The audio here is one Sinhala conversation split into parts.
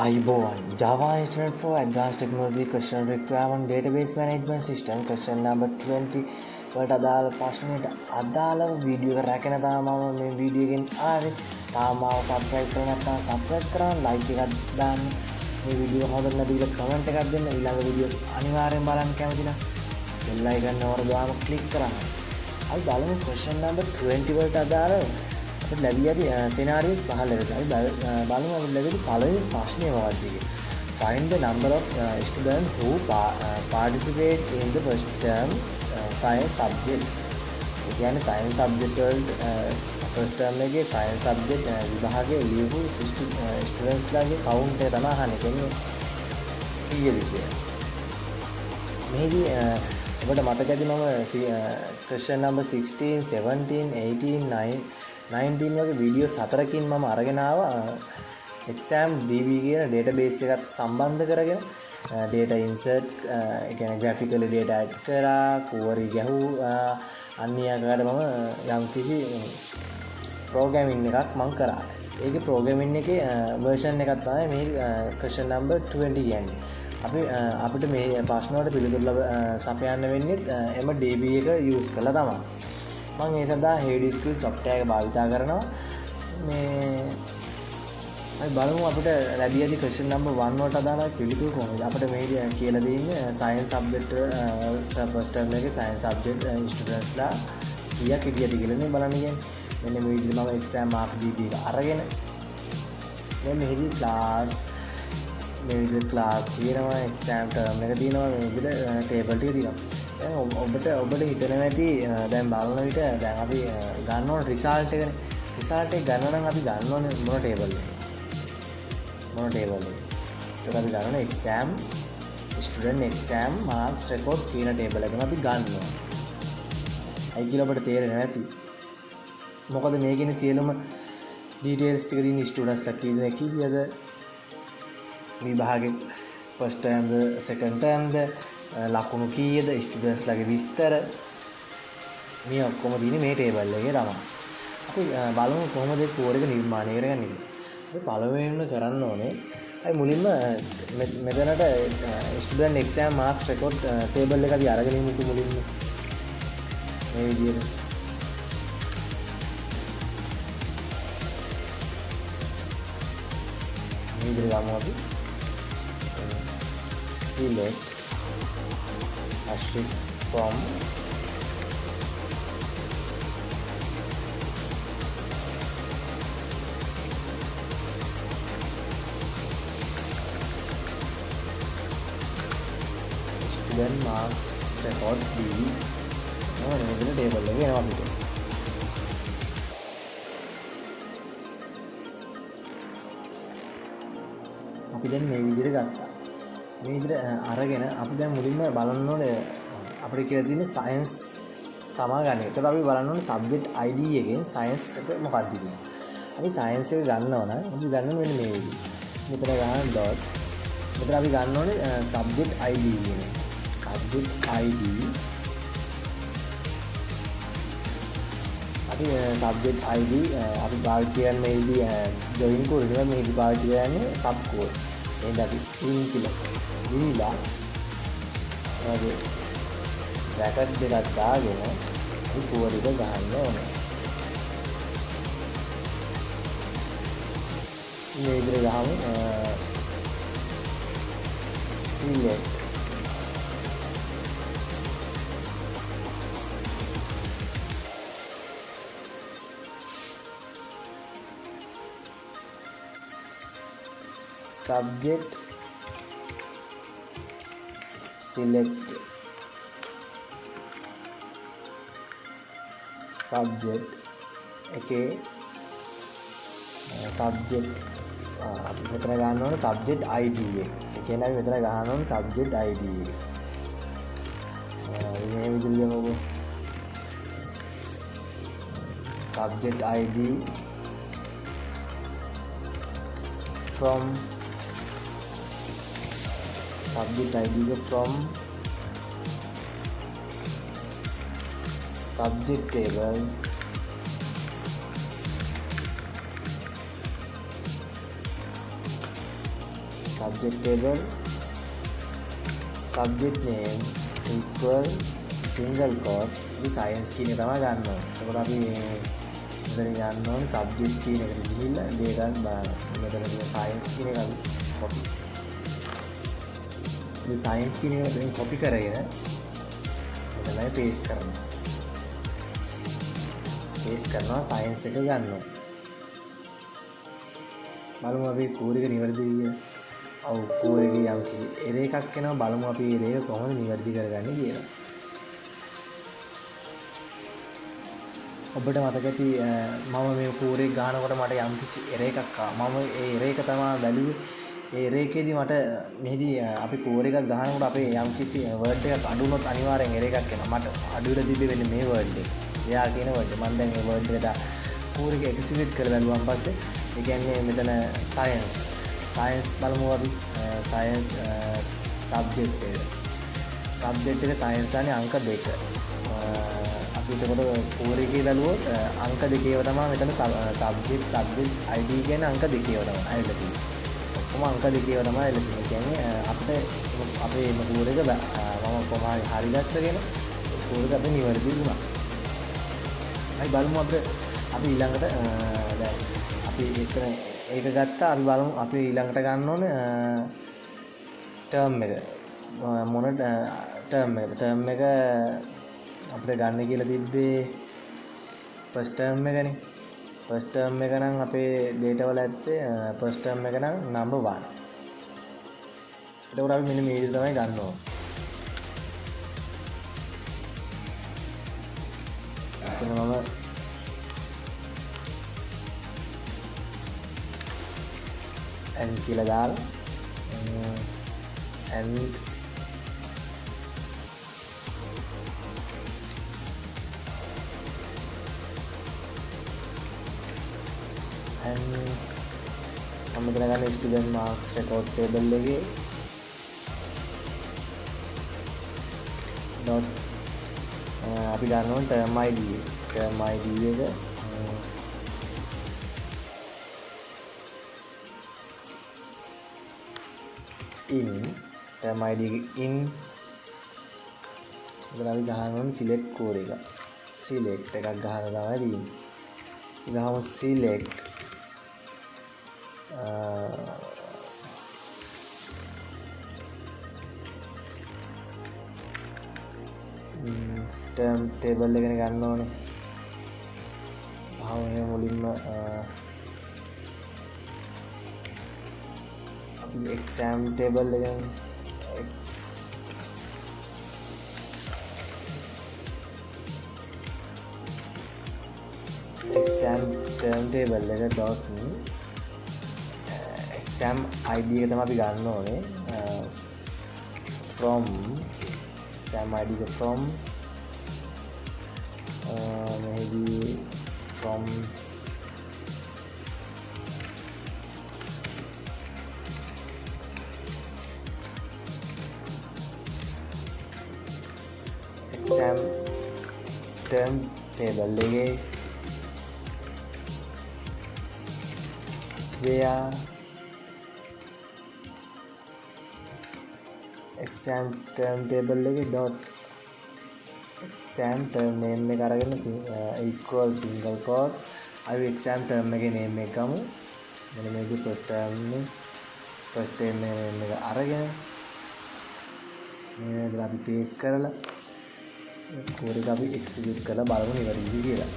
iBowen Java Institute for Advanced Technology Question Requirement Database Management System question number 20 වලට අදාළ ප්‍රශ්නෙට අදාළව වීඩියෝ එක රැකගෙන තමයි මම මේ වීඩියෝ එකෙන් ආවේ. තාම මාව subscribe කරලා නැත්නම් subscribe කරන්න, like එකක් දාන්න, මේ වීඩියෝ හොඳට නැති කියලා comment එකක් දෙන්න. ඊළඟ වීඩියෝස් අනිවාර්යෙන් බලන්න කැමති නම් bell icon එක වරදාම click කරන්න. අපි බලමු question number 20 වලට අදාළව අපිට ලැබී ඇති scenarios 15 අපි බලමු අපිට ලැබෙන පළවෙනි ප්‍රශ්නය මොකක්ද කියලා. Find the number of students who participate in the first term science subject. ඒ කියන්නේ science subject වලට first term එකේ science subject විභාගයේ ලියපු students ලාගේ count එක තමයි අහන්නේ. කියන්නේ කීයද කියලා. මේදී ඔබට මතක ඇති මම question number 16, 17, 18, 19 වගේ වීඩියෝස් 4කින් මම අරගෙන ආවා exam db කියන database එකත් සම්බන්ධ කරගෙන data insert ඒ කියන්නේ graphically data add කරා, query ගැහුවා, අන්‍යයකට මම යම්කිසි programming එකක් මම කරා. ඒකේ programming එකේ version එකක් තමයි මේ question number 20 කියන්නේ. අපිට මේ ප්‍රශ්න වලට පිළිතුරු සපයන්න වෙන්නේ එම db එක use කරලා තමයි. මම ඒ සඳහා HDSQL software එක භාවිත කරනවා. මේ අපි බලමු අපිට ලැබී ඇති question number 1 වලට අදාළ පිළිතුරු කොහොමද? අපිට මේ කියලා දෙන්නේ science subject first term එකේ science subject students ලා කීයක් හිටියද කියලා නේ බලන්න කියන්නේ. මෙන්න මේ විදිහට මම exam marks db එක අරගෙන දැන් මෙහිදී class මේ විදිහට class තියෙනවා, exam term එක තියෙනවා, මේ විදිහට table ටික තියෙනවා. දැන් ඔබට හිතෙනවා ඇති දැන් බලන විට දැන් අපි ගන්න ඕන result එකනේ. result එක ගන්න නම් අපි ගන්න ඕනේ මොන table එකද? මොන table එකද? ඒකට අපි ගන්න ඕනේ exam student exam marks record කියන table එකම අපි ගන්න ඕනේ. අයි කියලා ඔබට තේරෙන්නේ නැති. මොකද මේකේ සියලුම details ටික තියෙන students ලා කී දෙනෙක් කීයද? විභාගේ first term ද second term ද ලකුණු කීයද, ස්ටුඩන්ට්ස් ලාගේ විස්තර මේ ඔක්කොම තියෙන්නේ මේ ටේබල් එකේ තමයි. අපි බලමු කොහොමද ඒ කෝඩ් එක නිර්මාණය කරගන්නේ කියලා. අපි පළවෙනිම කරන්න ඕනේ අපි මුලින්ම මෙතනට student exam Marx record table එක අපි අරගෙන ඉමු මුලින්ම මේ විදිහට. මේ විදිහට ගමු අපි. select asterisk from student marks record db මේ විදිහට table එක එනවා අපිට. අපි දැන් මේ විදිහට ගත්තා. මේ විදිහට අරගෙන අපි දැන් මුලින්ම බලන්න ඕනේ අපිට කියලා තියෙන්නේ science තමයි ගන්න. ඒතකොට අපි බලන්න ඕනේ subject id එකෙන් science එක මොකක්ද කියලා. අපි science එක ගන්නවා නම් අපි ගන්න මෙන්න මේ විදිහට. මෙතන ගන්න dot. මෙතන අපි ගන්න ඕනේ subject id කියන්නේ. subject id අපි subject id අපි භාවිත කරන මේ විදිහ join code එක මේ විදිහ භාවිත කරන්නේ sub code. එහෙනම් අපි in කියලා දීලා වගේ bracket දෙකක් දාගෙන මේ කෝඩ් එක ගන්න ඕනේ. මේ විදිහට ගහමු select subject select subject okay subject අපි මෙතන ගන්න ඕනේ subject id එක. ඒ කියන්නේ අපි මෙතන ගන්න ඕනේ subject id එක. මේ විදිහට ගමු. subject id from subject id from subject table subject table subject name equal single quote මේ science කියන එක තමයි ගන්න ඕනේ. එතකොට අපි මෙතන යන්න ඕනේ subject කියන එකට ගිහිල්ලා දෙකක් බලන්න. මෙතන තියෙන science කියන එක අපි copy. මේ science කියන එක දැන් copy කරගෙන මෙතනයි paste කරනවා. paste කරනවා science එක ගන්නවා. බලමු අපි කෝඩ් එක නිවැරදිද කියලා. ඔව් කෝඩ් එකේ යම් කිසි error එකක් එනවා. බලමු අපි error එක කොහොමද නිවැරදි කරගන්නේ කියලා. ඔබට මතක ඇති මම මේ කෝඩ් එක ගන්නකොට මට යම් කිසි error එකක් ආවා. මම ඒ error එක තමයි බැලුවේ. ඒ error එකේදී මට මෙහිදී අපි කෝඩ් එකක් ගන්නකොට අපේ යම් කිසි word එකක් අඩු වුණොත් අනිවාර්යෙන් error එකක් එනවා. මට අඩු වෙලා තිබ්බේ වෙන්නේ මේ word එක. එයා කියන word එක. මම දැන් මේ word එකට කෝඩ් එක execute කරලා බලුවාන් පස්සේ ඒ කියන්නේ මෙතන science බලමු අපි science subject එක science අනේ අංක 2 අපි එතකොට කෝඩ් එකේ බලුවොත් අංක 2 තමයි මෙතන subject id කියන අංක 2 තමයි ඇවිල්ලා තියෙන්නේ. ඔක්කොම අංක 2 තමයි ඇවිල්ලා තියෙන්නේ. කියන්නේ අපිට අපේ මේ කෝඩ් එක මම කොහොමද හරි දැස්සගෙන කෝඩ් එක අපේ නිවැරදි වුණා. අපි බලමු අපි ඊළඟට දැන් අපි ඒක ගත්තා. අපි බලමු අපි ඊළඟට ගන්න ඕනේ term එක. මොන term එක අපිට ගන්න කියලා තිබ්බේ first term එකනේ. first term එක නම් අපේ data වල ඇත්තේ first term එක නම් number 1. එතකොට අපි මෙන්න මේ විදිහට තමයි ගන්න ඕනේ. එතන මම n කියලා දාලා n මම මෙතන ගන්න student marks record table එකේ dot අපි ගන්න ඕන term id එක in term id in මෙතන අපි ගන්න ඕන select code එක select එකක් ගන්න තමයි තියෙන්නේ. ගහමු select term table එකනේ ගන්න ඕනේ. ගහමු මුලින්ම අපි exam table එකෙන් exam term table එක dot exam id එක තමයි අපි ගන්න ඕනේ. from exam id එක from maybe from exam term table එකේ where exam term table එකේ dot exam term name එක අරගෙන equal single quote අපි exam term එකේ name එක ගමු. මෙන්න මේක first term name එක අරගෙන මේකට අපි paste කරලා කෝඩ් එක අපි execute කරලා බලමු නිවැරදිද කියලා.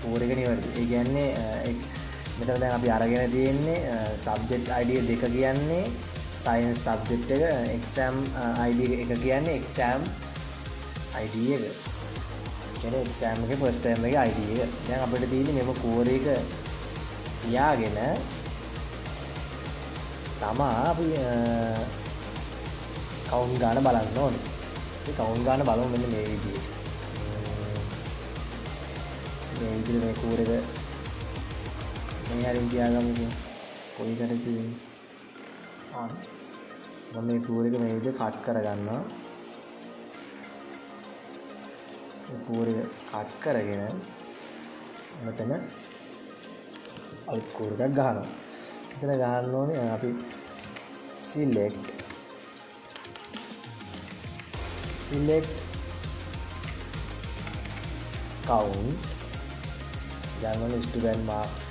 කෝඩ් එක නිවැරදි. ඒ කියන්නේ මෙතන දැන් අපි අරගෙන තියෙන්නේ subject id දෙක කියන්නේ science subject එක exam id එක කියන්නේ exam id එක. කියන්නේ exam එකේ first term එකේ id එක. දැන් අපිට තියෙන්නේ මෙම කෝඩ් එක තියාගෙන තමා අපි count ගන්න බලන්න ඕනේ. ඒ count ගන්න බලමු මෙන්න මේ විදිහට. මේ විදිහට මේ කෝඩ් එක මේ හරින් තියාගමු. කොයි කරේද? මම මේ කෝඩ් එක මේ විදිහට කට් කරගන්නවා. මේ කෝඩ් එක කට් කරගෙන මෙතන අලුත් කෝර එකක් ගහනවා. එතන ගහන්න ඕනේ අපි select count ගන්න student marks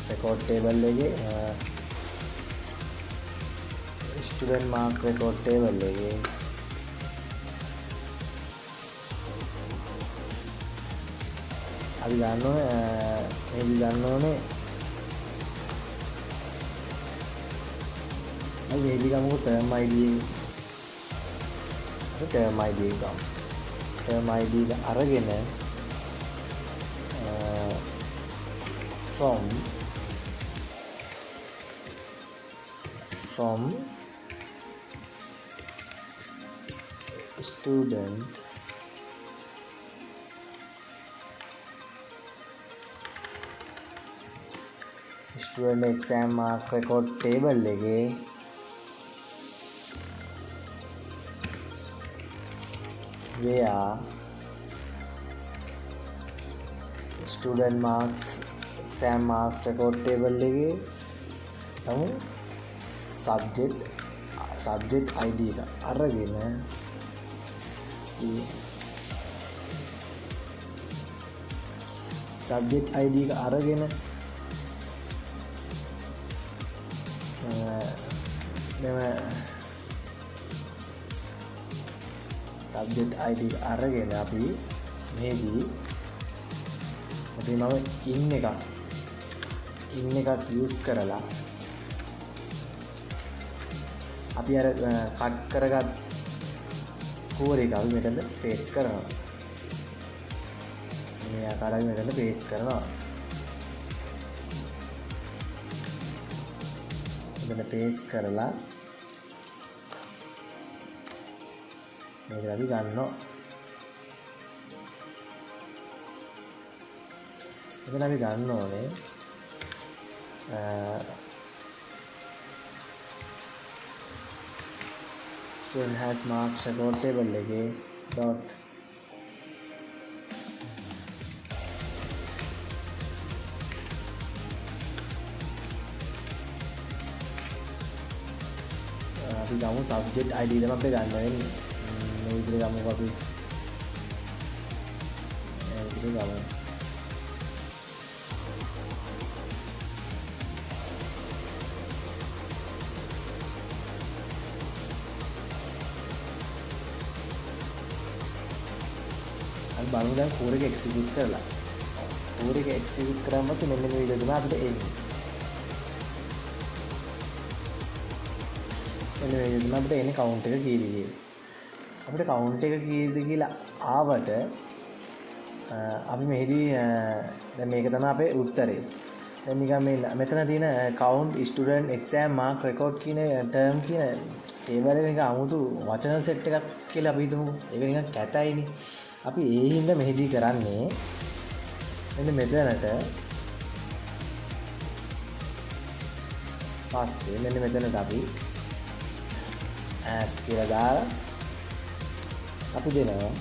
record table එකේ student mark record table එකේ අපි ගන්න ඕනේ මේක ගමු term id term id ගමු term id එක අරගෙන from student exam mark record table එකේ where student marks exam marks record table එකේ තමු subject id එක අරගෙන subject id එක අරගෙන subject id එක අරගෙන අපි මේදී අපි මම in එකක් use කරලා අපි අර කට් කරගත් කෝර එක අපි මෙතන paste කරනවා. මේ ආකාරයෙන් මෙතන paste කරනවා. මෙතන paste කරලා මේක අපි ගන්නවා. මෙතන අපි ගන්න ඕනේ student has marks record table එකේ dot අපි ගමු subject id තමයි අපිට ගන්න වෙන්නේ. මේ විදිහට ගමු අපි. මේ විදිහට ගමු. බලමු දැන් කෝර එක එක්සිකියුට් කරලා. කෝර එක එක්සිකියුට් කරාම පස්සේ මෙන්න මේ විදිහට තමයි අපිට එන්නේ. මෙන්න මේ විදිහට අපිට එන්නේ කවුන්ට් එක කීයද කියලා. අපිට කවුන්ට් එක කීයද කියලා ආවට අපි මෙහිදී දැන් මේක තමයි අපේ උත්තරේ. දැන් නිකන් මේ මෙතන තියෙන count student exam mark record කියන term කියන table එක නිකන් 아무තු වචන සෙට් එකක් කියලා අපි හිතමුකෝ. ඒක නිකන් කැතයිනේ. අපි ඒ හින්දා මෙහිදී කරන්නේ මෙන්න මෙතනට පස්සේ මෙන්න මෙතනට අපි as කියලා දාලා අපි දෙනවා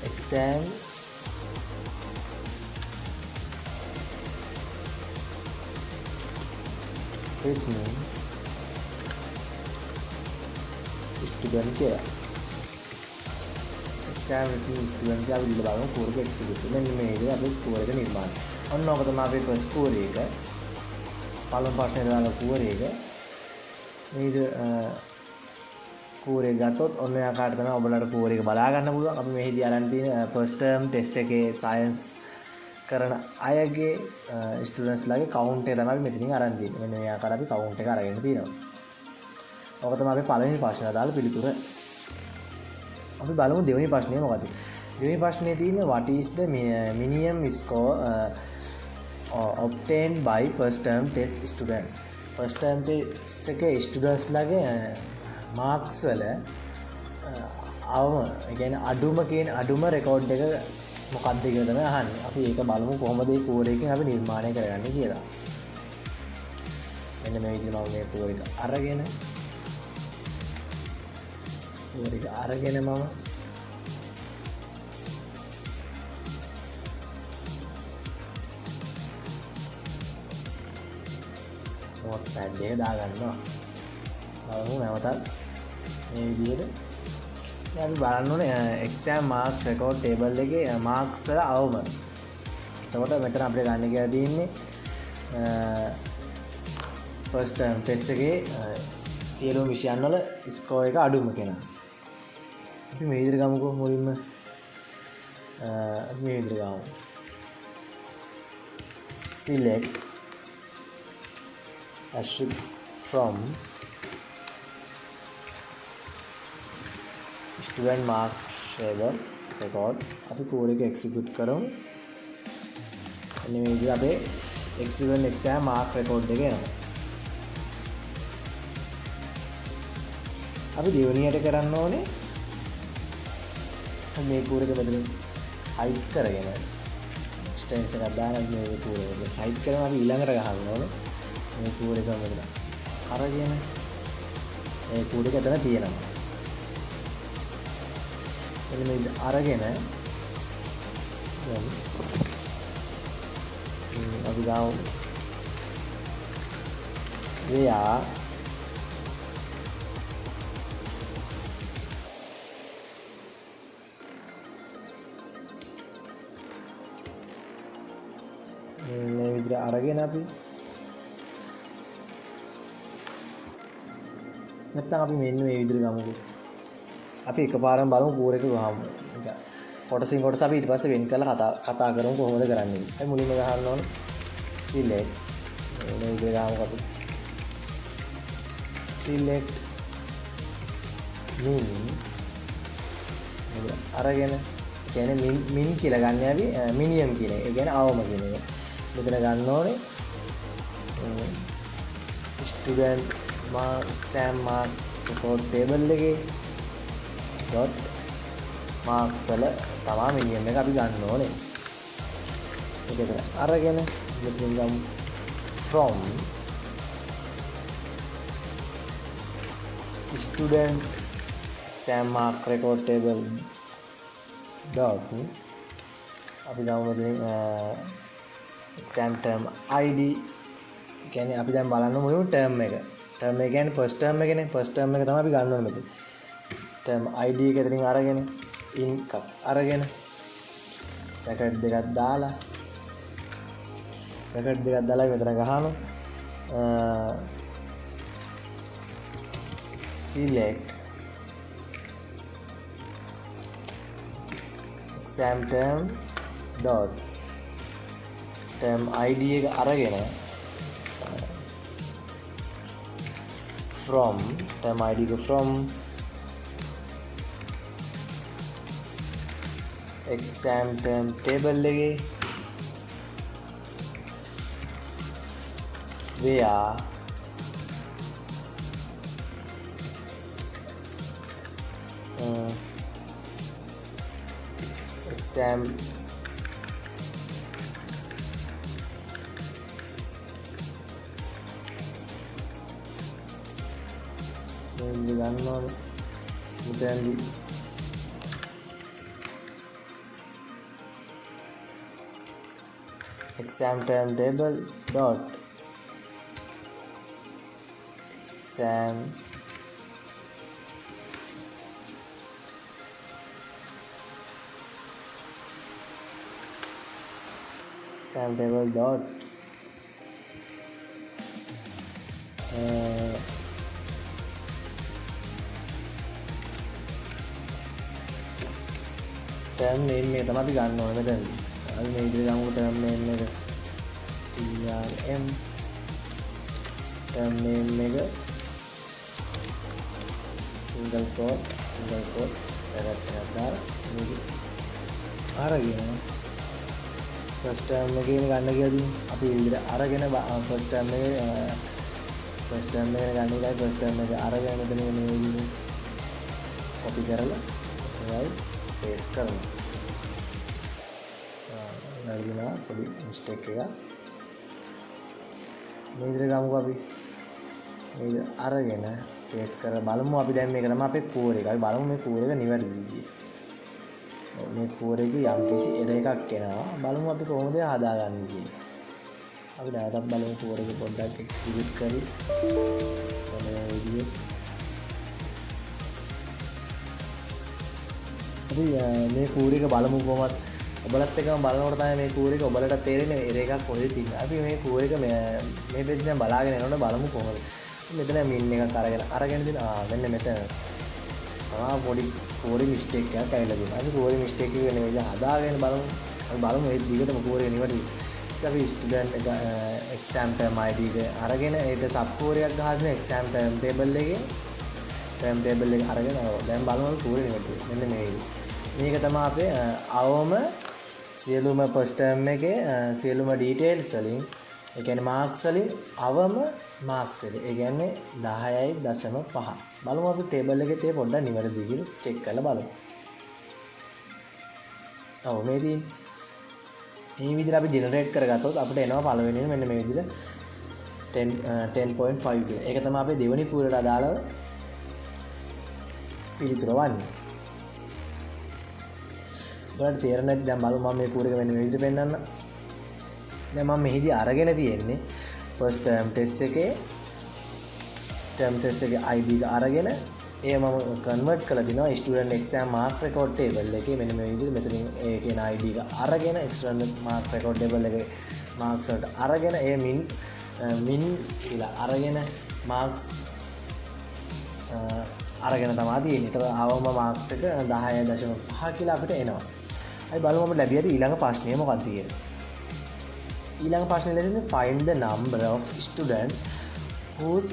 exam written student කියලා exam written student කියලා අපි බලමු කෝර එක එක්සිකියුට් මෙන්න මේ විදිහට අපි කෝර එක නිර්මාණය. ඔන්න ඔක තමයි අපේ ෆස්ට් කෝර එක. පළමු ප්‍රශ්නේ දාලා කෝර එක මේ විදිහට කෝර එක ගත්තොත් ඔන්න ඔය ආකාරයට තමයි ඔයාලට කෝර එක බලා ගන්න පුළුවන්. අපි මෙහිදී අරන් තියෙන ෆස්ට් ටර්ම් ටෙස්ට් එකේ සයන්ස් කරන අයගේ ස්ටුඩන්ට්ස් ලාගේ කවුන්ට් එක තමයි අපි මෙතනින් අරන් තියෙන්නේ. මෙන්න මේ ආකාරයට අපි කවුන්ට් එක අරගෙන තියෙනවා. ඔක තමයි අපි පළවෙනි ප්‍රශ්නේ දාලා පිළිතුර. අපි බලමු දෙවෙනි ප්‍රශ්නේ මොකක්ද? දෙවෙනි ප්‍රශ්නේ තියෙන්නේ what is the minimum score obtained by first term test student. first term test එකේ ස්ටුඩන්ට්ස් ලාගේ මාක්ස් වල අඩුම කියන අඩුම රෙකෝඩ් එක මොකක්ද කියලා තමයි අහන්නේ. අපි ඒක බලමු කොහොමද මේ කෝඩ් එකෙන් අපි නිර්මාණය කරගන්නේ කියලා. මෙන්න මේ විදිහට මම මේ කෝඩ් එක අරගෙන මම notepad එක දාගන්නවා. බලමු නැවතත් මේ විදිහට. දැන් අපි බලන්න ඕනේ exam marks record table එකේ marks වල අවම. එතකොට මෙතන අපිට ගන්න කියලා තියෙන්නේ first term test එකේ සියලුම විෂයන් වල score එක අඩුම කෙනා. අපි මේ විදිහට ගමුකෝ මුලින්ම. මේ විදිහට ගමු. select asterisk from student marks table record. අපි කෝඩ් එක execute කරමු. එන්න මේ විදිහට අපේ exam mark record එක එනවා. අපි දෙවෙනියට කරන්න ඕනේ මේ කෝඩ් එක මෙතන hide කරගෙන extension එකක් දාලා මේ කෝඩ් එක hide කරලා අපි ඊළඟට ගහන්න ඕනේ මේ කෝඩ් එක මෙතන අරගෙන ඒ කෝඩ් එක එතන තියෙනවා. එන්න මේ අරගෙන අපි ගාමු එයා මේ විදිහට අරගෙන අපි නැත්තම් අපි මෙන්න මේ විදිහට ගමුකෝ. අපි එකපාරම බලමු කෝර් එක ගහමු. කොටසින් කොටස අපි ඊට පස්සේ වෙන් කරලා කතා කරමු කොහොමද කරන්නේ. අපි මුලින්ම ගහන්න ඕනේ select මේ විදිහට ගහමු අපි. select min අරගෙන කියන්නේ min කියලා ගන්න අපි minimum කියන එක. ඒ කියන්නේ අවම කියන එක. මෙතන ගන්න ඕනේ student mark exam mark report table එකේ dot marks වල තමයි minimum එක අපි ගන්න ඕනේ. ඒක විතර අරගෙන මෙතන ගමු from student exam mark record table dot අපි ගමු මෙතන exam term id. කියන්නේ අපි දැන් බලන්න මුලින්ම term එක. term එක කියන්නේ first term එකනේ. first term එක තමයි අපි ගන්න ඕනේ මෙතන. term id එක එතනින් අරගෙන in එකක් අරගෙන bracket දෙකක් දාලා bracket දෙකක් දාලා මෙතන ගහනවා select exam term dot term id එක අරගෙන from term id එක from exam term table එකේ where exam ගන්න ඕනේ මෙතනදී exam term table dot exam table dot term name එක තමයි අපි ගන්න ඕනේ මෙතන. අපි මේ විදිහට ගමු term name එක trm term name එක single quote paragraph එකක් දාලා මේක අරගෙන first term එකේ ගන්න කියලාදී අපි මේ විදිහට අරගෙන first term එක ගන්න ඉලයි first term එක අරගෙන මෙතන මේ විදිහට copy කරලා right paste කරනවා. නැගිනවා පොඩි mistake එකක්. මේ විදිහට ගමුකෝ අපි. මේක අරගෙන paste කරලා බලමු අපි දැන් මේක තමයි අපේ core එක. අපි බලමු මේ core එක නිවැරදිද කියලා. මේ core එකේ යම්කිසි error එකක් එනවා. බලමු අපි කොහොමද හදාගන්නේ කියලා. අපි නැවතත් බලමු කෝඩ් එක පොඩ්ඩක් එක්සිකියුට් කරලා මේ විදිහට අපි මේ කෝඩ් එක බලමු කොහොමද ඔබලත් එක්කම බලනකොට තමයි මේ කෝඩ් එක ඔබලට තේරෙන්නේ එරර් එකක් කොහෙද තියෙන්නේ. අපි මේ කෝඩ් එක මේ පෙජ් එකෙන් බලාගෙන යනකොට බලමු කොහොමද. මෙතන මින් එකක් අරගෙන දින මෙන්න මෙතන පොඩි කෝඩ් මිස්ටේක් එකක් ඇවිල්ලා තියෙනවා. අපි කෝඩ් මිස්ටේක් එක නෙවෙයි හදාගෙන බලමු. අපි බලමු මේ දිගටම කෝඩ් එක නිවැරදි. අපි ස්ටුඩන්ට් එක්සෑම් ටර්ම් ID එක අරගෙන ඒක සබ් කෝඩ් එකක් ගහලා තියෙන එක්සෑම් ටර්ම් ටේබල් එකේ ටර්ම් ටේබල් එක අරගෙන දැන් බලමු කෝඩ් එක නිවැරදි. මෙන්න මේක තමයි අපේ අවම සියලුම ෆස්ට් ටර්ම් එකේ සියලුම ඩීටේල්ස් වලින් ඒ කියන්නේ මාක්ස් වලින් අවම මාක්ස් එක. ඒ කියන්නේ 10.5. බලමු අපි ටේබල් එකේ තියෙන පොඩ්ඩක් නිවැරදි කියලා චෙක් කරලා බලමු. ඔව් මේ තියෙන්නේ මේ විදිහට අපි ජෙනරේට් කරගත්තොත් අපිට එනවා පළවෙනිම මෙන්න මේ විදිහට 10.5 කියලා. ඒක තමයි අපේ දෙවෙනි කූරට අදාළව පිළිතුර වන්නේ. ඔයාලට තේරෙන්නේ නැති දැන් බලමු මම මේ කූරක මෙන්න මේ විදිහට පෙන්නන්න. දැන් මම මෙහිදී අරගෙන තියෙන්නේ ෆස්ට් ටර්ම් ටෙස්ට් එකේ ID එක අරගෙන ඒ මම කන්වර්ට් කරලා දිනවා student exam mark record table එකේ මෙන්න මේ විදිහට මෙතනින් ඒ කියන ID එක අරගෙන ස්ටුඩන්ට් මාක් රෙකෝඩ් ටේබල් එකේ මාක්ස් වලට අරගෙන ඒ මින් කියලා අරගෙන මාක්ස් අරගෙන තමයි තියෙන්නේ. ඒතර ආවම මාක්ස් එක 10.5 කියලා අපිට එනවා. අපි බලමු අපිට ලැබියද ඊළඟ ප්‍රශ්නය මොකක්ද කියලා. ඊළඟ ප්‍රශ්නේ ලැබෙන්නේ find the number of students who's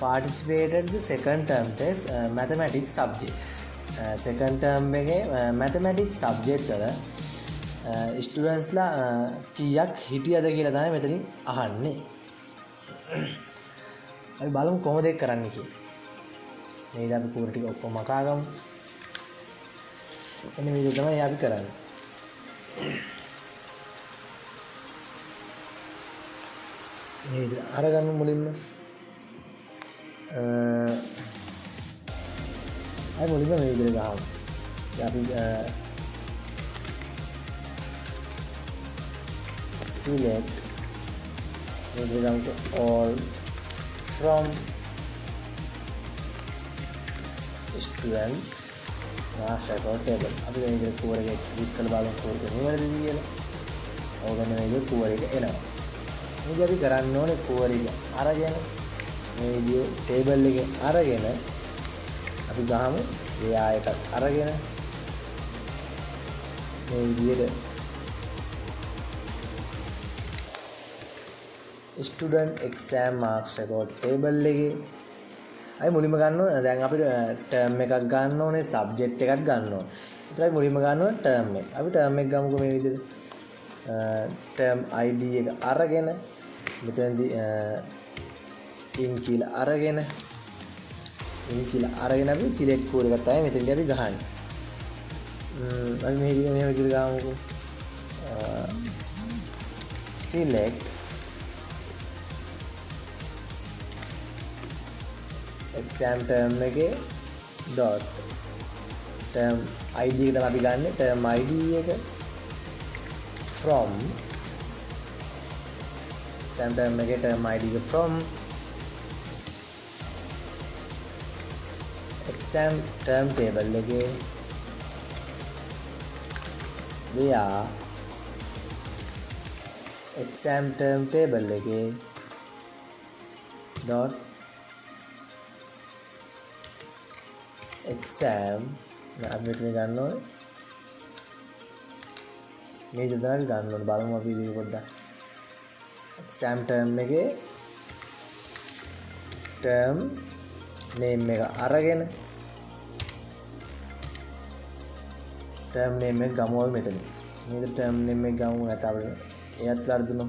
participated the second term test mathematics subject. second term එකේ mathematics subject වල students ලා කීයක් හිටියද කියලා තමයි මෙතනින් අහන්නේ. අපි බලමු කොහොමද ඒක කරන්නේ කියලා. මේ ඉතින් අපි කෝඩ් ටික ඔක්කොම මකාගමු. එන්න මේ විදිහට තමයි අපි කරන්නේ. මේ විදිහට අරගන්න මුලින්ම අය මුලින්ම මේ විදිහට ගහමු. අපි select all from student marks record table. අපි මේ විදිහට කෝඩ් එක එක්සිකියුට් කරලා බලමු කෝඩ් එක නිවැරදිද කියලා. ඕගොල්ලෝ මේ විදිහට කෝඩ් එක එනවා. මේ අපි කරන්න ඕනේ කෝඩ් එක අරගෙන මේ විදිහේ ටේබල් එකේ අරගෙන අපි ගහමු ඒ ආයතත් අරගෙන මේ විදිහට student exam Marx record table එකේ අය මුලින්ම ගන්න ඕනේ දැන් අපිට ටර්ම් එකක් ගන්න ඕනේ සබ්ජෙක්ට් එකක් ගන්න ඕනේ. ඒතරයි මුලින්ම ගන්න ඕනේ ටර්ම් එක. අපි ටර්ම් එක ගමුකෝ මේ විදිහට. ටර්ම් ID එක අරගෙන මෙතනදී in කියලා අරගෙන අපි සිලෙක්ට් කෝඩ් එකක් තමයි මෙතනදී අපි ගහන්නේ. අපි මේ විදිහට ගාමුකෝ. select exam term එකේ dot term ID එක තමයි අපි ගන්න. term ID එක from exam term එකේ term ID එක from exam term table එකේ via exam term table එකේ dot exam අපි මෙතන ගන්න ඕනේ මේ විදිහට ගන්න ඕනේ. බලමු අපි ඉතින් පොඩ්ඩක් exam term එකේ term name එක අරගෙන term name එක ගමු අපි මෙතන. මේක term name එක ගමු නැත්නම් එයත් වර්ධනෝ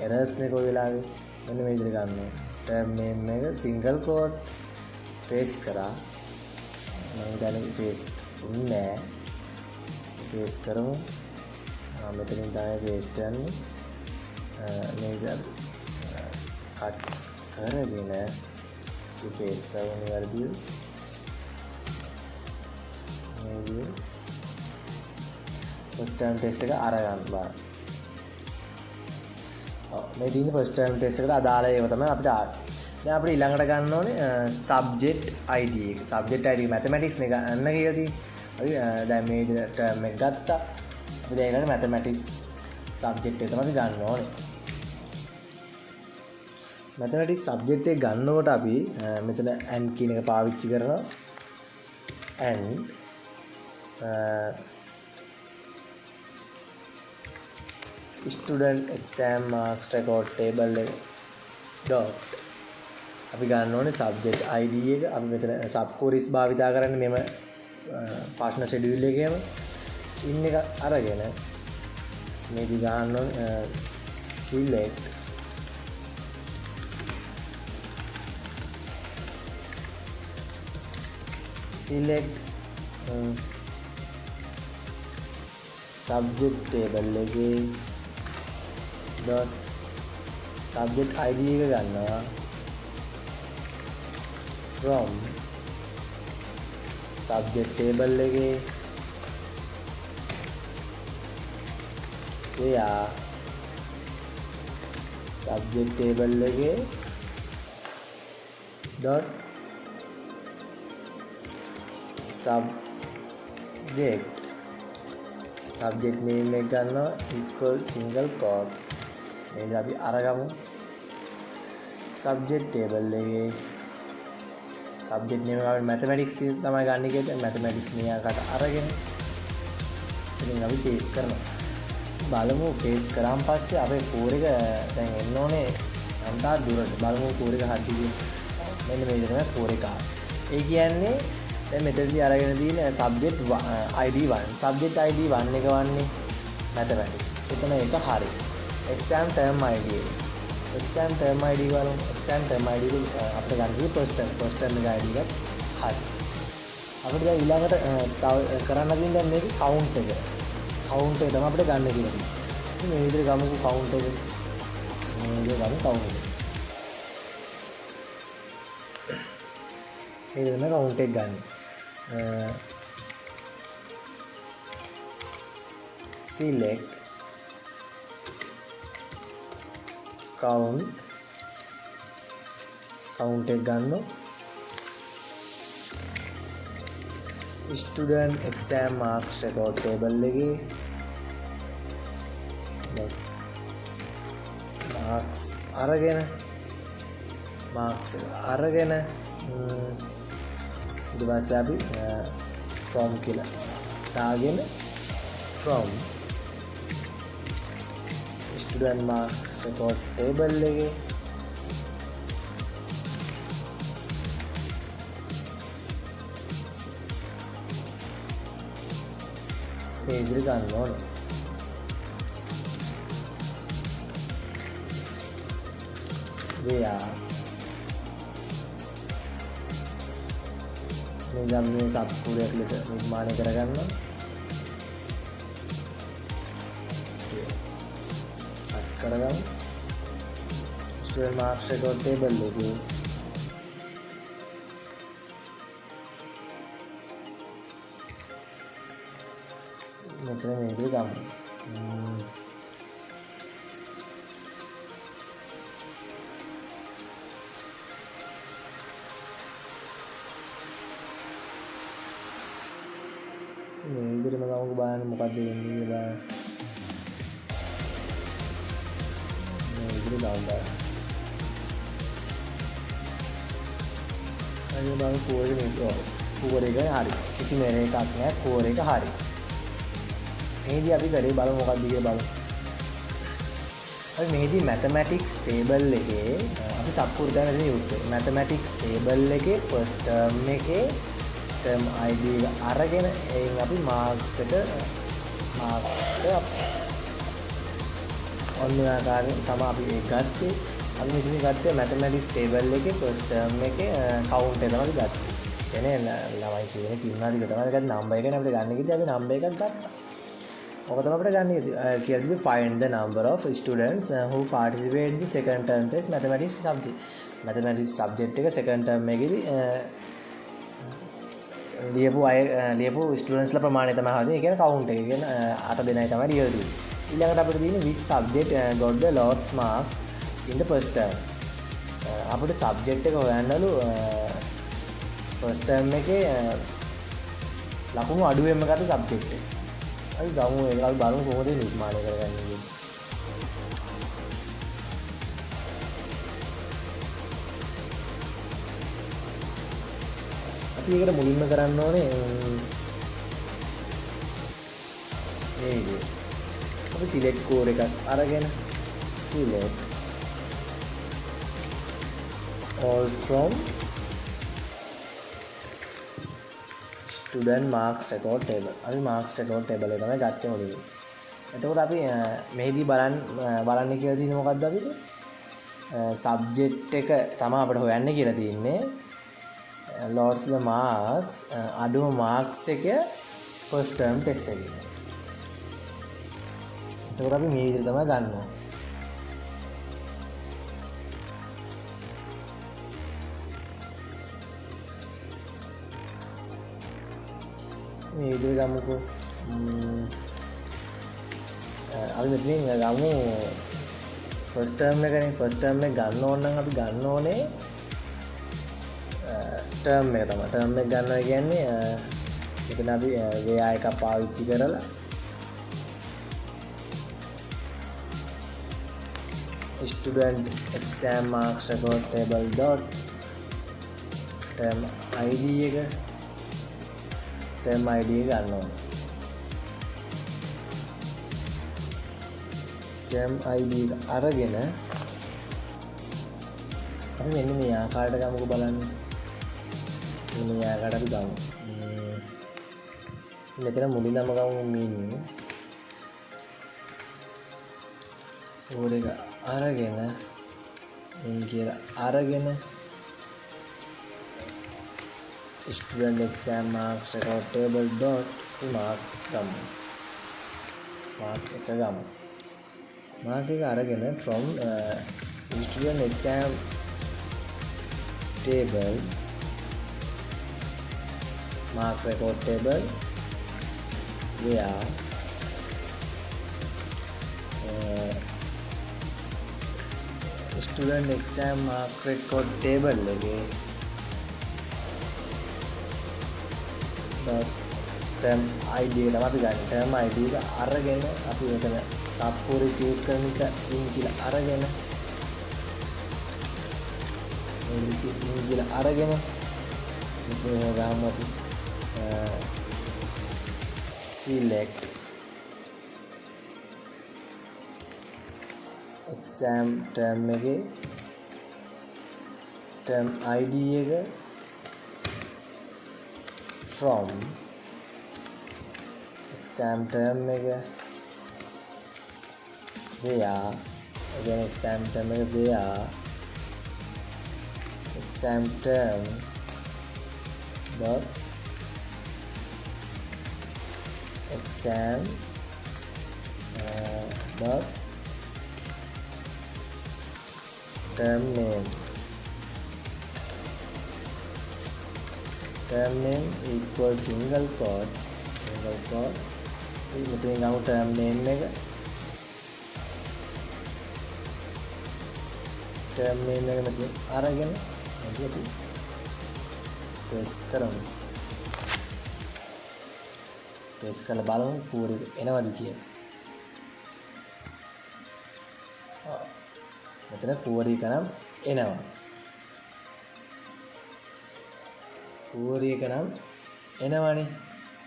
errors නේ කොයි වෙලාවෙ මෙන්න මේ විදිහට ගන්න ඕනේ. term name එක single quote paste කරා මම දැන් paste උන්නේ paste කරමු. මෙතනින් තමයි paste යන්නේ. මේක cut කරගෙන paste කරමු වැඩි. මේ first time test එක අරගන්න බලන්න. මේ තියෙන්නේ ෆස්ට් ටර්ම් ටෙස්ට් එකට අදාළ ඒවා තමයි අපිට ආවේ. දැන් අපිට ඊළඟට ගන්න ඕනේ සබ්ජෙක්ට් ID එක. සබ්ජෙක්ට් ID මැතමැටික්ස් නේ ගන්න කියලා තියෙන්නේ. හරි දැන් මේ ටර්ම් එක ගත්තා. අපි දැන් ඊළඟට මැතමැටික්ස් සබ්ජෙක්ට් එක තමයි ගන්න ඕනේ. මැතමැටික්ස් සබ්ජෙක්ට් එක ගන්නකොට අපි මෙතන and කියන එක පාවිච්චි කරනවා. and student exam marks record table එක dot අපි ගන්න ඕනේ subject id එක. අපි මෙතන sub queries භාවිතා කරන්නේ මෙම ප්‍රශ්න schedule එකේම in එක අරගෙන මේක ගන්න ඕනේ select subject table එකේ dot subject id එක ගන්නවා from subject table එකේ where subject table එකේ dot subject name එක ගන්නවා equal single quote. මේක අපි අරගමු subject table එකේ subject name එක අපි mathematics තමයි ගන්න කියලා. mathematics මෙයාකට අරගෙන ඉතින් අපි paste කරනවා. බලමු paste කරාන් පස්සේ අපේ core එක දැන් එන්න ඕනේ අන්තා දුරට. බලමු core එක හරියට මෙන්න මේ විදිහට core එක ආවා. ඒ කියන්නේ දැන් මෙතනදී අරගෙන තියෙන subject ID1 subject ID1 එක වන්නේ mathematics. එතන එක හරි. exam term ID exam term ID වල exam term ID අපිට ගන්න තියෙන්නේ first term එක ID එකත් හරි. අපිට දැන් ඊළඟට තව කරන්න තියෙන දැන් මේකේ count එක තමයි අපිට ගන්න තියෙන්නේ. ඉතින් මේ විදිහට ගමුකෝ count එක. මේ විදිහට ගමු count එක. මේ විදිහට count එක ගන්න. select count එක ගන්න student exam marks record table එකේ marks අරගෙන ඊට පස්සේ අපි from කියලා දාගෙන from student marks record table එකේ මේ විදිහට ගන්න ඕනේ. මේ සබ්කුරයක් ලෙස නිර්මාණය කරගන්න. කරගමු student marks record table එකේ මෙතන මේ විදිහට ගමු. මේ විදිහටම ගමුකෝ බලන්න මොකක්ද වෙන්නේ කියලා. මේ විදිහට දාන්න. අනිත් බලන්න කෝරේ නේ. කෝරේ එක හරි. කිසිම එකක් නැහැ. කෝරේ එක හරි. මේදී අපි කරේ බලමු මොකක්ද කියලා බලමු. අපි මේදී mathematics table එකේ අපි සබ්කුර් ගන්න දේ යූස් කරමු. mathematics table එකේ first term එකේ term id එක අරගෙන එයින් අපි marks එක ඔන්න ආකාරයෙන් තමයි අපි ඒක ගත්තේ. අපි මෙතන ගත්තේ mathematics table එකේ first term එකේ count එක තමයි ගත්තේ. එනේ ළමයි කියන කින්නාදික තමයි ගත්තේ. number එක නේ අපිට ගන්න කිව්වේ. අපි number එකක් ගත්තා. ඔක තමයි අපිට ගන්න කියලා find the number of students who participate in the second term test mathematics subject. mathematics subject එක second term එකේදී ලියපු students ලා ප්‍රමාණය තමයි හදන්නේ. ඒ කියන්නේ count එක. ඒ කියන්නේ 8 දෙනයි තමයි ලියලා තියෙන්නේ. ඊළඟට අපිට තියෙන which subject got the lowest marks in the first term. අපිට subject එක හොයන්නලු first term එකේ ලකුණු අඩුවෙන්ම ගත්ත subject එක. අපි ගමු ඒක අපි බලමු කොහොමද නිර්මාණය කරගන්නේ කියලා. අපි ඒකට මුලින්ම කරන්න ඕනේ මේ විදිහට. අපි select core එකක් අරගෙන select all from student marks record table. අපි marks record table එක තමයි ගත්තේ මුලින්ම. එතකොට අපි මේදී බලන්න කියලා තියෙන්නේ මොකක්ද අපිට? subject එක තමයි අපිට හොයන්න කියලා තියෙන්නේ. lowest the marks අඩුම marks එක first term test එකේ. එතකොට අපි මේ විදිහට තමයි ගන්නවා. මේ විදිහට ගමුකෝ. අපි මෙතනින් ගමු first term එකනේ. first term එක ගන්න ඕන නම් අපි ගන්න ඕනේ term එක තමයි. term එක ගන්නවා කියන්නේ මෙතන අපි වේයා එකක් පාවිච්චි කරලා student exam marks record table dot term id එක term id එක ගන්න ඕනේ. term id එක අරගෙන අපි මෙන්න මේ ආකාරයට ගමුකෝ බලන්න. මේ ආකාරයට අපි ගමු. මෙතන මුලින්ම ගමු min ඕක අරගෙන min කියලා අරගෙන student exam marks record table dot mark ගමු. mark එක ගමු. mark එක අරගෙන from student exam table mark record table where student exam mark record table එකේ term id එක තමයි අපි ගන්න. term id එක අරගෙන අපි මෙතන subqueries use කරන එක in කියලා අරගෙන in කියලා අරගෙන මෙතන ගාමු අපි select exam term එකේ term id එක from exam term එක where again exam term එක where exam term dot exam dot term name equal single quote මෙතන ගමු term name එක මෙතන අරගෙන අපි paste කරමු. paste කරලා බලමු කෝඩ් එක එනවද කියලා. මෙතන කෝඩ් එක නම් එනවා. කෝඩ් එක නම් එනවනේ.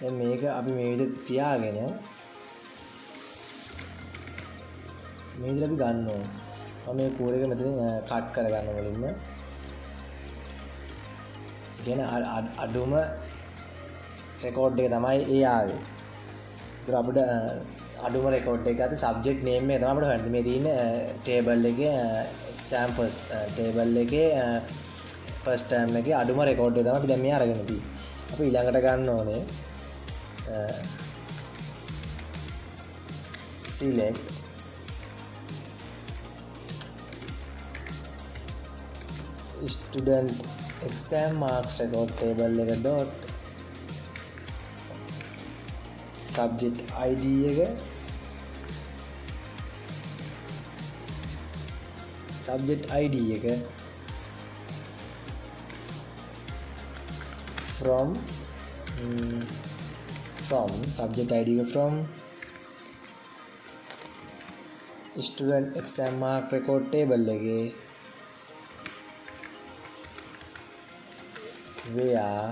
දැන් මේක අපි මේ විදිහට තියාගෙන මේ විදිහට අපි ගන්න ඕනේ. මම මේ කෝඩ් එක මෙතනින් කට් කරගන්න මුලින්ම. කියන්නේ අඩුම රෙකෝඩ් එක තමයි ඒ ආවේ. ඒතර අපිට අඩුම රෙකෝඩ් එක අතේ සබ්ජෙක්ට් නේම් එක තමයි අපිට හොයන්න. මේ තියෙන ටේබල් එකේ examples ටේබල් එකේ first term එකේ අඩුම රෙකෝඩ් එක තමයි අපි දැන් මේ අරගෙන තියෙන්නේ. අපි ඊළඟට ගන්න ඕනේ select student exam marks record table එක dot subject id එක subject id එක from subject id එක from student exam mark record table එකේ where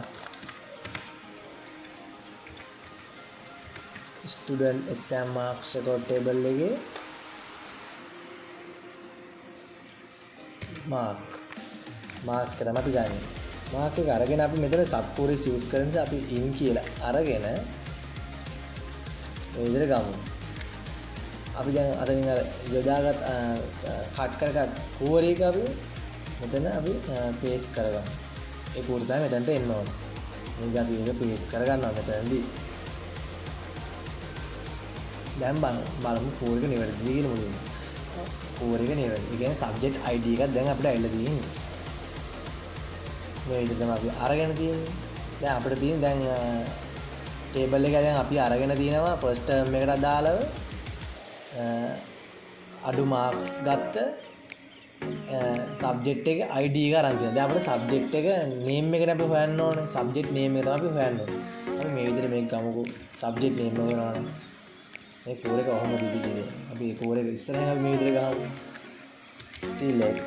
student exam marks record table එකේ mark එක තමයි අපි ගන්න. mark එක අරගෙන අපි මෙතන subqueries use කරන්නේ අපි in කියලා අරගෙන මේ විදිහට ගමු. අපි දැන් අතනින් අර යොදාගත් කට් කරගත් query එක අපි මෙතන අපි paste කරගමු. ඒ query තමයි මෙතනට එන්න ඕනේ. මේක අපි ඒක paste කරගන්නවා මෙතනදී. දැන් බලමු query එක නිවැරදිද කියලා මුලින්ම. query එක නිවැරදි. ඒ කියන්නේ subject id එකක් දැන් අපිට ඇවිල්ලා තියෙන්නේ. මේ විදිහට තමයි අපි අරගෙන තියෙන්නේ. දැන් අපිට තියෙන දැන් table එක දැන් අපි අරගෙන තියෙනවා first term එකට අදාළව අඩු marks ගත්ත subject එක id එක අරන් තියෙනවා. දැන් අපිට subject එක name එකට අපි හොයන්න ඕනේ. subject name එක තමයි අපි හොයන්න ඕනේ. අපි මේ විදිහට මේක ගමුකෝ. subject name එක කරනවා නම් මේ කෝර එක ඔහොම දිගින් අපි ඒ කෝර එක ඉස්සරහින් අපි මේ විදිහට ගහමු. select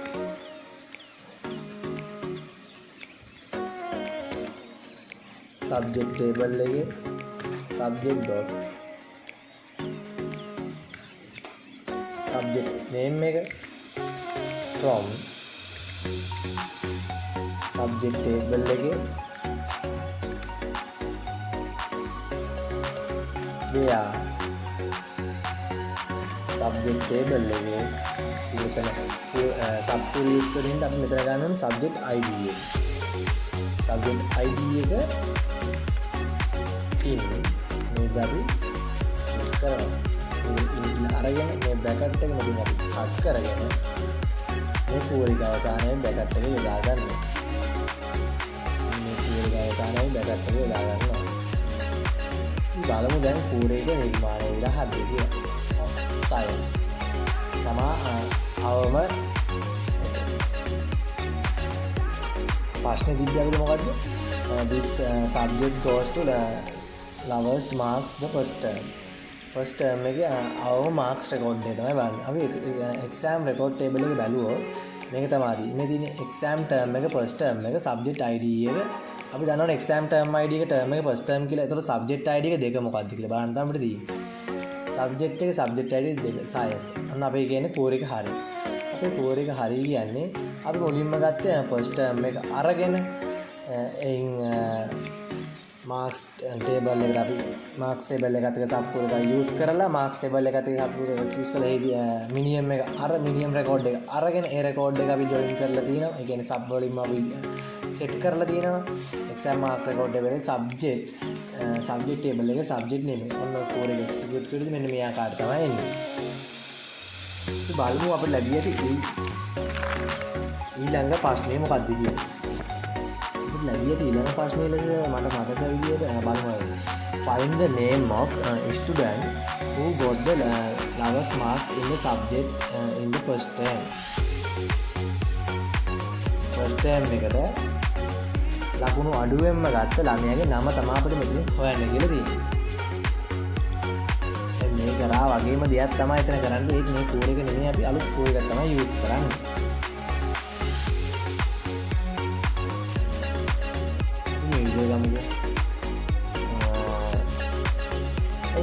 subject table එකේ subject dot subject name එක from subject table එකේ where subject table එකේ මෙතන subquery use කරමින් අපි මෙතන ගන්න ඕනේ subject id එක. subject id එක in මේක අපි use කරනවා. in අරගෙන මේ bracket එක මෙතන අපි cut කරගෙන මේ query එක අවසානයේ bracket එක යොදා ගන්නවා. මේ query එක අවසානයේ bracket එක යොදා ගන්නවා. බලමු දැන් query එක නිර්මාණය වෙලා හරිද කියලා. science තමා අවම ප්‍රශ්නේ තිබ්බේ අපිට මොකද්ද? this subject goes to the lowest marks the first term. first term එකේ අවම marks record එක තමයි බලන්නේ. අපි exam record table එක බැලුවොත් මේක තමයි. මේ තියෙන exam term එක first term එක subject id එක අපි දන්නවනේ exam term id එක term එක first term කියලා. ඒතකොට subject id එක දෙක මොකක්ද කියලා බලන්න තමයි අපිට තියෙන්නේ. subject එක subject id දෙක science. අන්න අපි කියන්නේ query එක හරියි. අපේ query එක හරියි කියන්නේ අපි මුලින්ම ගත්තේ first term එක අරගෙන එයින් marks table එකට අපි marks table එකත් එක්ක subquery එක use කරලා marks table එකත් එක්ක subquery එක use කරලා ඒ minimum එක minimum record එක අරගෙන ඒ record එක අපි join කරලා තියෙනවා. ඒ කියන්නේ sub වලින්ම අපි set කරලා තියෙනවා. exam mark record table එකේ subject table එකේ subject name එක ඔන්න query එක execute කරද්දී මෙන්න මේ ආකාරයට තමයි එන්නේ. ඉතින් බලමු අපිට ලැබියට ඊළඟ ප්‍රශ්නේ මොකක්ද කියන්නේ. අපිට ලැබියට ඊළඟ ප්‍රශ්නේ මට මතක විදියට බලමු. find the name of student who got the lowest marks in the subject in the first term. first term එකට ලකුණු අඩුවෙන්ම ගත්ත ළමයාගේ නම තමයි අපිට මෙතන හොයන්න කියලා තියෙන්නේ. දැන් මේ කරා වගේම දෙයක් තමයි එතන කරන්නේ. ඒක මේ කෝඩ් එක නෙමෙයි අපි අලුත් කෝඩ් එකක් තමයි යූස් කරන්නේ. මේ වීඩියෝ ගමුද?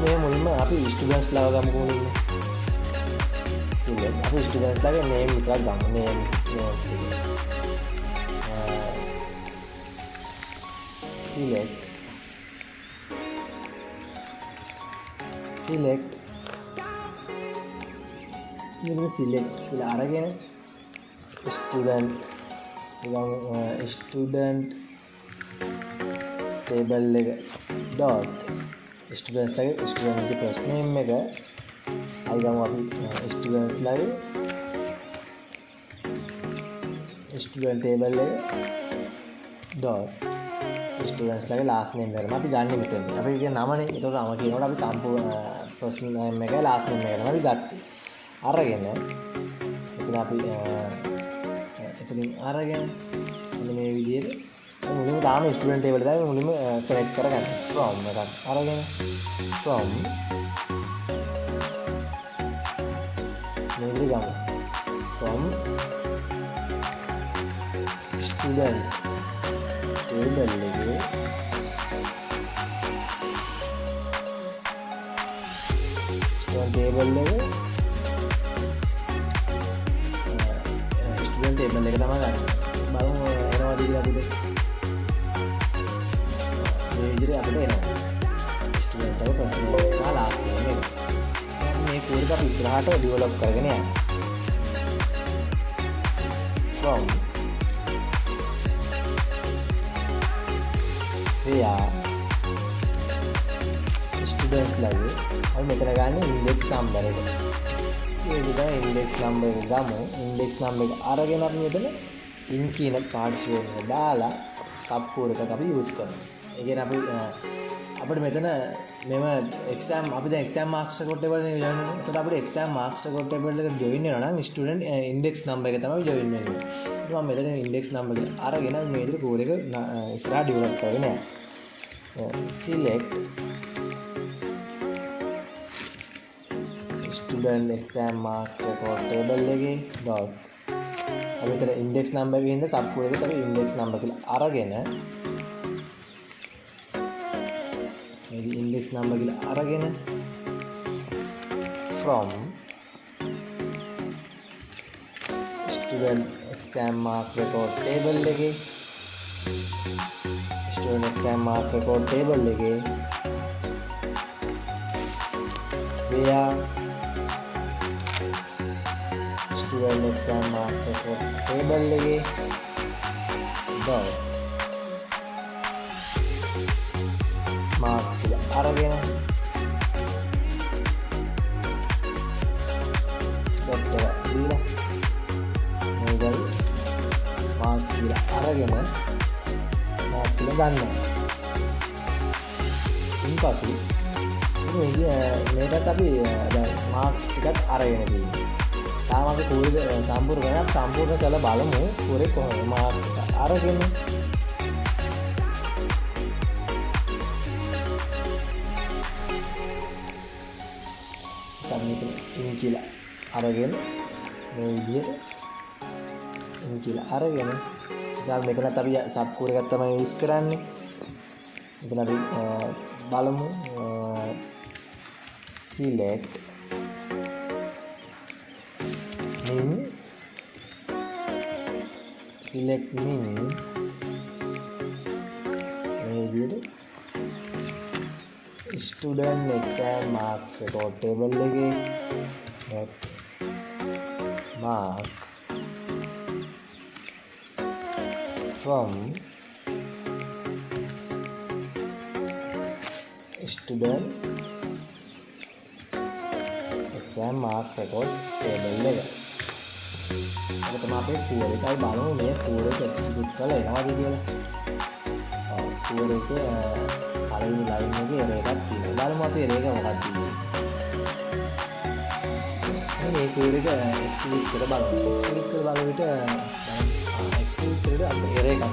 මේ මුලින්ම අපි ස්ටුඩන්ට්ස් ලාව ගමුකෝ මුලින්ම. select අපි ස්ටුඩන්ට්ස් ලාගේ name විතරක් ගමු. name select මෙන්න select කියලා අරගෙන student table එක dot students ලගේ student ගේ first name එක අයිගම අපි students ලගේ student table එක dot students ලගේ last name එක තමයි අපි ගන්න මෙතන. අපි කියන නමනේ. ඒතකොට නම කියනකොට අපි සම්පූර්ණ first name එකයි last name එකයි තමයි අපි ගත්තේ. අරගෙන මෙතන මෙතන අපි එතනින් අරගෙන මේ විදිහට මුලින්ම දාම ස්ටුඩන්ට් ටේබල් එකේ මුලින්ම කනෙක්ට් කරගන්න. from එකක් අරගෙන from මේ විදිහට ගමු. from student table එකේ student table එක තමයි ගන්න. බලමු එනවාද කියලා අපිට. මේ විදිහට අපිට එනවා. ස්ටුඩන්ට් එක ප්‍රශ්න සහ ලාස්ට් නේම් එක. මේ කෝඩ් එක අපි ඉස්සරහට ඩෙවලොප් කරගෙන යනවා. from where students ලගේ අපි මෙතන ගන්න index number එක. මේ විදිහට index number එක ගමු. index number එක අරගෙන අපි මෙතන in කියන පාර්ටිෂන් එක දාලා sub core එකක් අපි use කරනවා. ඒ කියන්නේ අපිට මෙතන මෙම exam අපි දැන් exam marks record table එක join වෙනවා. එතකොට අපිට exam marks record table එකට join වෙනවා නම් student index number එක තමයි join වෙන්නේ. ඊට මම මෙතන index number එක අරගෙන මේ විදිහට core එක ඉස්සරහට develop කරගෙන යනවා. select student exam mark record table එකේ dot අපි මෙතන index number එකේ ඉඳලා sub core එකට අපි index number කියලා අරගෙන මේ index number කියලා අරගෙන from student exam mark record table එකේ student exam mark record table එකේ where student exam mark record table එකේ dot mark කියලා අරගෙන dot එක දීලා මේකයි mark කියලා අරගෙන mark කියලා ගන්නවා. ඊපස්සේ මේකත් අපි දැන් මාක් ටිකක් අරගෙන තියෙනවා. තාම අපි කෝඩ් එක සම්පූර්ණ කරලා බලමු කෝඩ් එක කොහොමද මාක් අරගෙන සම්මිත ඉන් කියලා අරගෙන මේ විදිහට ඉන් කියලා අරගෙන දැන් මෙතනත් අපි සබ් කෝඩ් එකක් තමයි යූස් කරන්නේ. මෙතන අපි බලමු select min මේ විදිහට student exam mark record table එකේ mark from student exam mark record table එක. ඒක තමයි අපේ කෝඩ් එකයි බලමු මේ කෝඩ් එක එක්සිකියුට් කරලා එනවාද කියලා. ඔව් කෝඩ් එකේ පළවෙනි ලයින් එකේ error එකක් තියෙනවා. බලමු අපි error එක මොකක්ද කියන්නේ. මේ කෝඩ් එක එක්සිකියුට් කරලා බලමු. එක්සිකියුට් කරලා බලන විට එක්සිකියුට් කරලා අපේ error එකක් එනවා.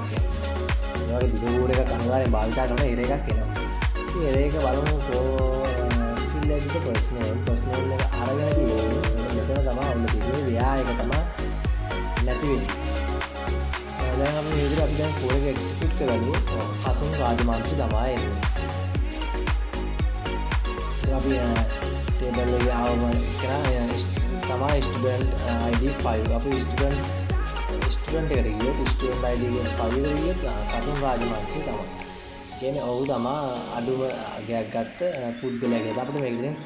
ඒ වගේ විඩියෝ කෝඩ් එකක් අනිවාර්යෙන් භාවිතා කරන error එකක් එනවා. ඉතින් error එක බලමු select the first name එක අරගෙන තියෙන්නේ මෙතන තමයි ඔන්න තියෙන්නේ ව්‍යා එක තමයි නැති වෙන්නේ. දැන් අපි මේ විදිහට අපි දැන් කෝඩ් එක එක්සිකියුට් කරගන්නේ කසුන් රාජමාන්ත්‍රි තමයි එන්නේ. ඉතින් අපි ටේබල් එකේ ආවම කරා තමයි student id 5 අපි student එකට ගියොත් student id එක 5 එකට ගියොත් කසුන් රාජමාන්ත්‍රි තමයි. කියන්නේ ඔහු තමයි අඩුම අගයක් ගත්ත පුද්ගලයෙක්. අපිට මේක දැන්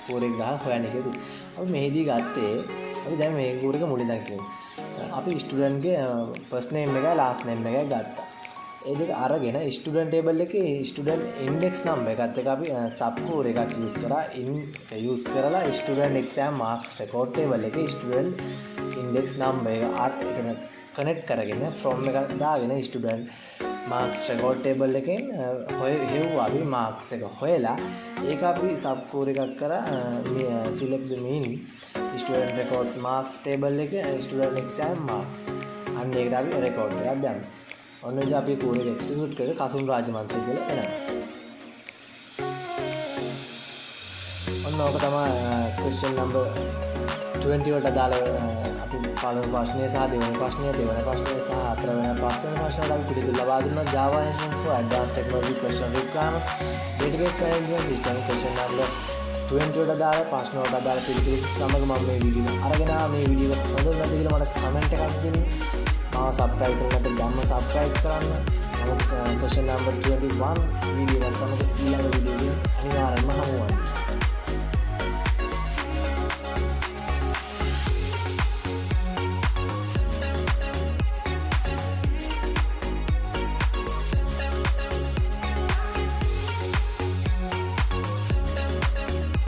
කෝඩ් එක ගහලා හොයන්න කියලා. අපි මෙහෙදී ගත්තේ අපි දැන් මේ කෝඩ් එක මුලින් දැන් කියමු. අපි ස්ටුඩන්ට් ගේ ෆස්ට් නේම් එකයි ලාස්ට් නේම් එකයි ගත්තා. ඒ දෙක අරගෙන ස්ටුඩන්ට් ටේබල් එකේ ස්ටුඩන්ට් ඉන්ඩෙක්ස් නම්බර් එකත් එක්ක අපි සබ් කෝඩ් එකක් යූස් කරා. යූස් කරලා student exam Marx record table එකේ ස්ටුඩන්ට් ඉන්ඩෙක්ස් නම්බර් එක එතන කනෙක්ට් කරගෙන from එක දාගෙන ස්ටුඩන්ට් මාක්ස් රෙකෝඩ් ටේබල් එකෙන් හෙව්වා අපි මාක්ස් එක හොයලා ඒක අපි සබ් කෝඩ් එකක් කරා select the mean student record Marx table එක ස්ටුඩන්ට් එක්සෑම් මාක්ස් අන්න ඒකට අපි රෙකෝඩ් එකක් දාන්න. ඔන්න ඉතින් අපි කෝඩ් එක එක්සිකියුට් කරලා කසුන් රාජමන්ත්‍රී කියලා එනවා. ඔන්න ඕක තමයි ක්වෙස්චන් නම්බර් 20 වලට අදාළ අපි පළවෙනි ප්‍රශ්නය සහ දෙවෙනි ප්‍රශ්නය සහ හතරවෙනි ප්‍රශ්නයට අපි පිළිතුරු ලබා දුන්නා. Java Edition for Advanced Technology Question Requirements Database Management System question number 20 වලට අදාළ ප්‍රශ්න වලට අදාළ පිළිතුරු සමග මම මේ වීඩියෝ එක අරගෙන මේ වීඩියෝ එක හොඳ නැද්ද කියලා මට කමෙන්ට් එකක් දෙන්න. මාව සබ්ස්ක්‍රයිබ් කරන්න නැත්නම් දැම්ම සබ්ස්ක්‍රයිබ් කරන්න. question number 21 වීඩියෝ එක සමග ඊළඟ වීඩියෝ